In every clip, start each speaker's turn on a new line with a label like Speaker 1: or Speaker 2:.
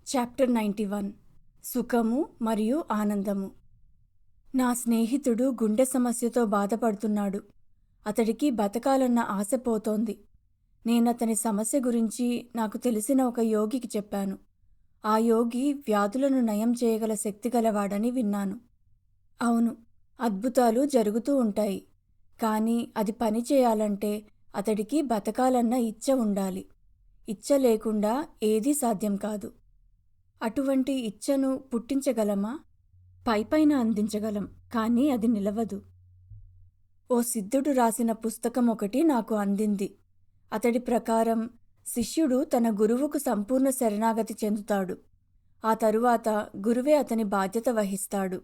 Speaker 1: Chapter 91 సుఖము మరియు ఆనందము. నా స్నేహితుడు గుండె సమస్యతో బాధపడుతున్నాడు. అతడికి బతకాలన్న ఆశ పోతోంది. నేనతని సమస్య గురించి నాకు తెలిసిన ఒక యోగికి చెప్పాను. ఆ యోగి వ్యాధులను నయం చేయగల శక్తి గలవాడని విన్నాను. అవును, అద్భుతాలు జరుగుతూ ఉంటాయి. కానీ అది పని చేయాలంటే అతడికి బతకాలన్న ఇచ్చ ఉండాలి. ఇచ్చ లేకుండా ఏదీ సాధ్యం కాదు. అటువంటి ఇచ్చను పుట్టించగలమా? పైపైన అందించగలం, కానీ అది నిలవదు. ఓ సిద్ధుడు రాసిన పుస్తకం ఒకటి నాకు అందింది. అతడి ప్రకారం శిష్యుడు తన గురువుకు సంపూర్ణ శరణాగతి చెందుతాడు. ఆ తరువాత గురువే అతని బాధ్యత వహిస్తాడు.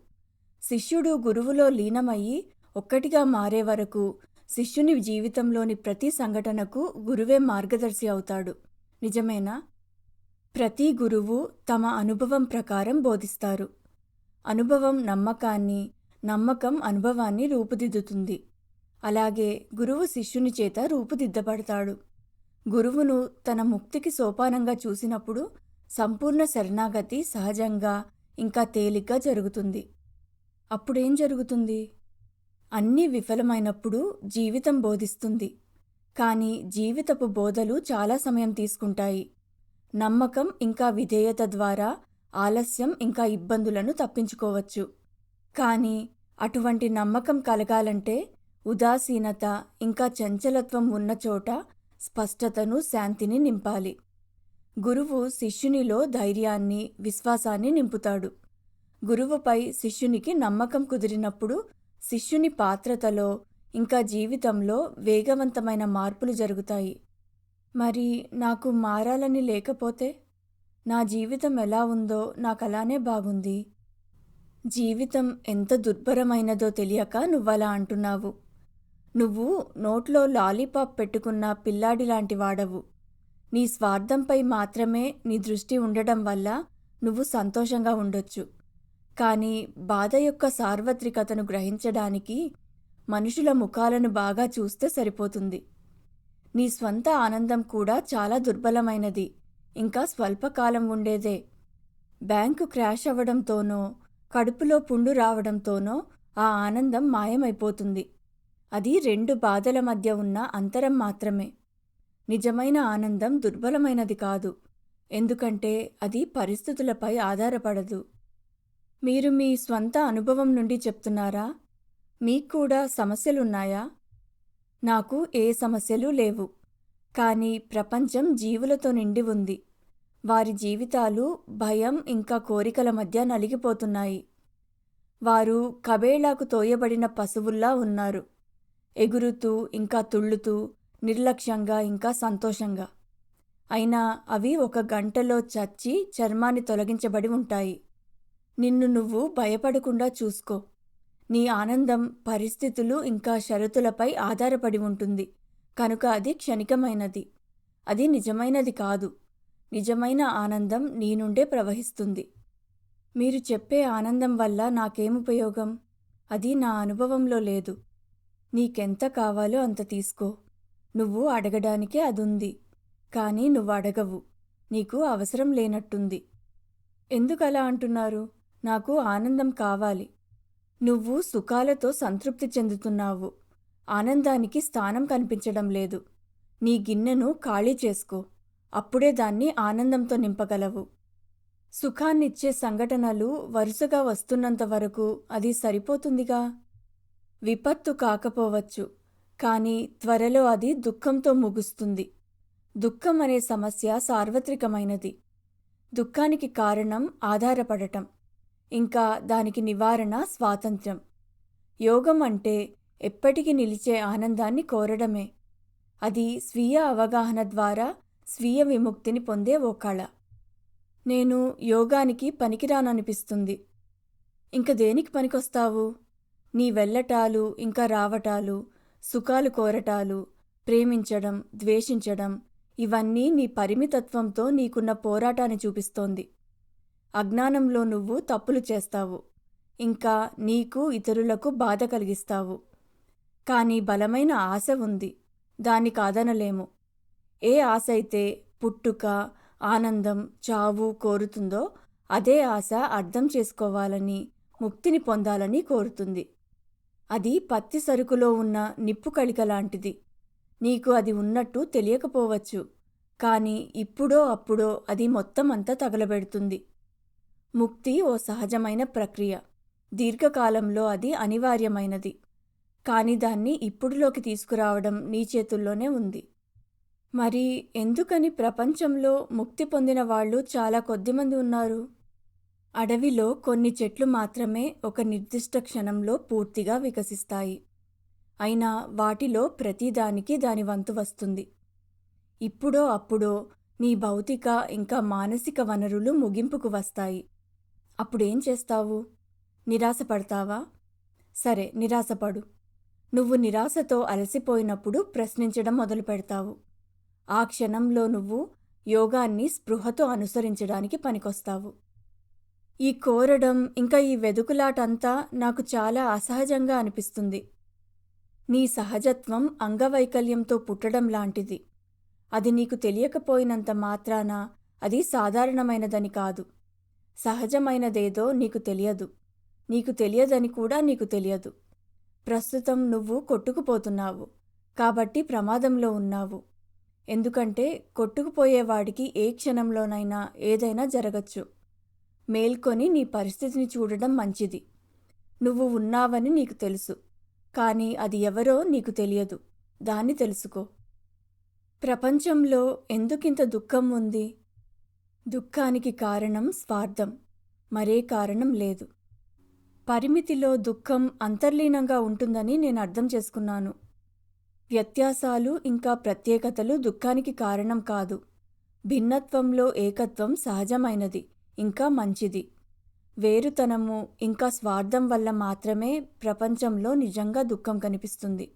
Speaker 1: శిష్యుడు గురువులో లీనమయ్యి ఒక్కటిగా మారే వరకు శిష్యుని జీవితంలోని ప్రతి సంఘటనకు గురువే మార్గదర్శి అవుతాడు. నిజమేనా? ప్రతి గురువు తమ అనుభవం ప్రకారం బోధిస్తారు. అనుభవం నమ్మకాన్ని, నమ్మకం అనుభవాన్ని రూపుదిద్దుతుంది. అలాగే గురువు శిష్యుని చేత రూపుదిద్దబడతాడు. గురువును తన ముక్తికి సోపానంగా చూసినప్పుడు సంపూర్ణ శరణాగతి సహజంగా ఇంకా తేలిగ్గా జరుగుతుంది. అప్పుడేం జరుగుతుంది? అన్నీ విఫలమైనప్పుడు జీవితం బోధిస్తుంది. కానీ జీవితపు బోధలు చాలా సమయం తీసుకుంటాయి. నమ్మకం ఇంకా విధేయత ద్వారా ఆలస్యం ఇంకా ఇబ్బందులను తప్పించుకోవచ్చు. కానీ అటువంటి నమ్మకం కలగాలంటే ఉదాసీనత ఇంకా చంచలత్వం ఉన్న చోట స్పష్టతను, శాంతిని నింపాలి. గురువు శిష్యునిలో ధైర్యాన్ని, విశ్వాసాన్ని నింపుతాడు. గురువుపై శిష్యునికి నమ్మకం కుదిరినప్పుడు శిష్యుని పాత్రతలో ఇంకా జీవితంలో వేగవంతమైన మార్పులు జరుగుతాయి. మరి నాకు మారాలని లేకపోతే? నా జీవితం ఎలా ఉందో నాకలానే బాగుంది. జీవితం ఎంత దుర్భరమైనదో తెలియక నువ్వలా అంటున్నావు. నువ్వు నోట్లో లాలీపాప్ పెట్టుకున్న పిల్లాడిలాంటి వాడవు. నీ స్వార్థంపై మాత్రమే నీ దృష్టి ఉండడం వల్ల నువ్వు సంతోషంగా ఉండొచ్చు. కానీ బాధ యొక్క సార్వత్రికతను గ్రహించడానికి మనుషుల ముఖాలను బాగా చూస్తే సరిపోతుంది. నీ స్వంత ఆనందం కూడా చాలా దుర్బలమైనది, ఇంకా స్వల్పకాలం ఉండేదే. బ్యాంకు క్రాష్ అవ్వడంతోనో, కడుపులో పుండు రావడంతోనో ఆ ఆనందం మాయమైపోతుంది. అది రెండు బాధల మధ్య ఉన్న అంతరం మాత్రమే. నిజమైన ఆనందం దుర్బలమైనది కాదు, ఎందుకంటే అది పరిస్థితులపై ఆధారపడదు. మీరు మీ స్వంత అనుభవం నుండి చెప్తున్నారా? మీకు కూడా సమస్యలున్నాయా? నాకు ఏ సమస్యలు లేవు. కానీ ప్రపంచం జీవులతో నిండి ఉంది. వారి జీవితాలు భయం ఇంకా కోరికల మధ్య నలిగిపోతున్నాయి. వారు కబేళాకు తోయబడిన పశువుల్లా ఉన్నారు, ఎగురుతూ ఇంకా తుళ్ళుతూ, నిర్లక్ష్యంగా ఇంకా సంతోషంగా. అయినా అవి ఒక గంటలో చచ్చి చర్మాన్ని తొలగించబడి ఉంటాయి. నిన్ను నువ్వు భయపడకుండా చూసుకో. నీ ఆనందం పరిస్థితులు ఇంకా షరతులపై ఆధారపడి ఉంటుంది కనుక అది క్షణికమైనది. అది నిజమైనది కాదు. నిజమైన ఆనందం నీ నుండే ప్రవహిస్తుంది. మీరు చెప్పే ఆనందం వల్ల నాకేముపయోగం? అది నా అనుభవంలో లేదు. నీకెంత కావాలో అంత తీసుకో. నువ్వు అడగడానికే అదుంది, కానీ నువ్వు అడగవు. నీకు అవసరం లేనట్టుంది. ఎందుకలా అంటున్నారు? నాకు ఆనందం కావాలి. నువ్వు సుఖాలతో సంతృప్తి చెందుతున్నావు. ఆనందానికి స్థానం కనిపించడం లేదు. నీ గిన్నెను ఖాళీ చేసుకో. అప్పుడే దాన్ని ఆనందంతో నింపగలవు. సుఖాన్నిచ్చే సంఘటనలు వరుసగా వస్తున్నంత వరకు అది సరిపోతుందిగా. విపత్తు కాకపోవచ్చు, కానీ త్వరలో అది దుఃఖంతో ముగుస్తుంది. దుఃఖం అనే సమస్య సార్వత్రికమైనది. దుఃఖానికి కారణం ఆధారపడటం, ఇంకా దానికి నివారణ స్వాతంత్ర్యం. యోగం అంటే ఎప్పటికీ నిలిచే ఆనందాన్ని కోరడమే. అది స్వీయ అవగాహన ద్వారా స్వీయ విముక్తిని పొందే ఓ కళ. నేను యోగానికి పనికిరాననిపిస్తుంది. ఇంక దేనికి పనికొస్తావు? నీ వెళ్ళటాలు ఇంకా రావటాలు, సుఖాలు కోరటాలు, ప్రేమించడం, ద్వేషించడం, ఇవన్నీ నీ పరిమితత్వంతో నీకున్న పోరాటాన్ని చూపిస్తోంది. అజ్ఞానంలో నువ్వు తప్పులు చేస్తావు, ఇంకా నీకు ఇతరులకు బాధ కలిగిస్తావు. కానీ బలమైన ఆశ ఉంది, దాన్ని కాదనలేము. ఏ ఆశ అయితే పుట్టుక, ఆనందం, చావు కోరుతుందో అదే ఆశ అర్థం చేసుకోవాలని, ముక్తిని పొందాలని కోరుతుంది. అది పత్తి సరుకులో ఉన్న నిప్పు కళిక లాంటిది. నీకు అది ఉన్నట్టు తెలియకపోవచ్చు, కానీ ఇప్పుడో అప్పుడో అది మొత్తం అంతా తగలబెడుతుంది. ముక్తి ఓ సహజమైన ప్రక్రియ. దీర్ఘకాలంలో అది అనివార్యమైనది. కానీ దాన్ని ఇప్పుడులోకి తీసుకురావడం నీ చేతుల్లోనే ఉంది. మరి ఎందుకని ప్రపంచంలో ముక్తి పొందిన వాళ్ళు చాలా కొద్దిమంది ఉన్నారు? అడవిలో కొన్ని చెట్లు మాత్రమే ఒక నిర్దిష్ట క్షణంలో పూర్తిగా వికసిస్తాయి. అయినా వాటిలో ప్రతిదానికి దాని వంతు వస్తుంది. ఇప్పుడో అప్పుడో నీ భౌతిక ఇంకా మానసిక వనరులు ముగింపుకు వస్తాయి. అప్పుడేం చేస్తావు? నిరాశపడతావా? సరే, నిరాశపడు. నువ్వు నిరాశతో అలసిపోయినప్పుడు ప్రశ్నించడం మొదలు పెడతావు. ఆ క్షణంలో నువ్వు యోగాన్ని స్పృహతో అనుసరించడానికి పనికొస్తావు. ఈ కోరడం ఇంకా ఈ వెదుకులాటంతా నాకు చాలా అసహజంగా అనిపిస్తుంది. నీ సహజత్వం అంగవైకల్యంతో పుట్టడం లాంటిది. అది నీకు తెలియకపోయినంత మాత్రాన అది సాధారణమైనదని కాదు. సహజమైనదేదో నీకు తెలియదు. నీకు తెలియదని కూడా నీకు తెలియదు. ప్రస్తుతం నువ్వు కొట్టుకుపోతున్నావు, కాబట్టి ప్రమాదంలో ఉన్నావు. ఎందుకంటే కొట్టుకుపోయేవాడికి ఏ క్షణంలోనైనా ఏదైనా జరగచ్చు. మేల్కొని నీ పరిస్థితిని చూడడం మంచిది. నువ్వు ఉన్నావని నీకు తెలుసు, కానీ అది ఎవరో నీకు తెలియదు. దాన్ని తెలుసుకో. ప్రపంచంలో ఎందుకింత దుఃఖం ఉంది? దుఃఖానికి కారణం స్వార్థం, మరే కారణం లేదు. పరిమితిలో దుఃఖం అంతర్లీనంగా ఉంటుందని నేను అర్థం చేసుకున్నాను. వ్యత్యాసాలు ఇంకా ప్రత్యేకతలు దుఃఖానికి కారణం కాదు. భిన్నత్వంలో ఏకత్వం సహజమైనది, ఇంకా మంచిది. వేరుతనము ఇంకా స్వార్థం వల్ల మాత్రమే ప్రపంచంలో నిజంగా దుఃఖం కనిపిస్తుంది.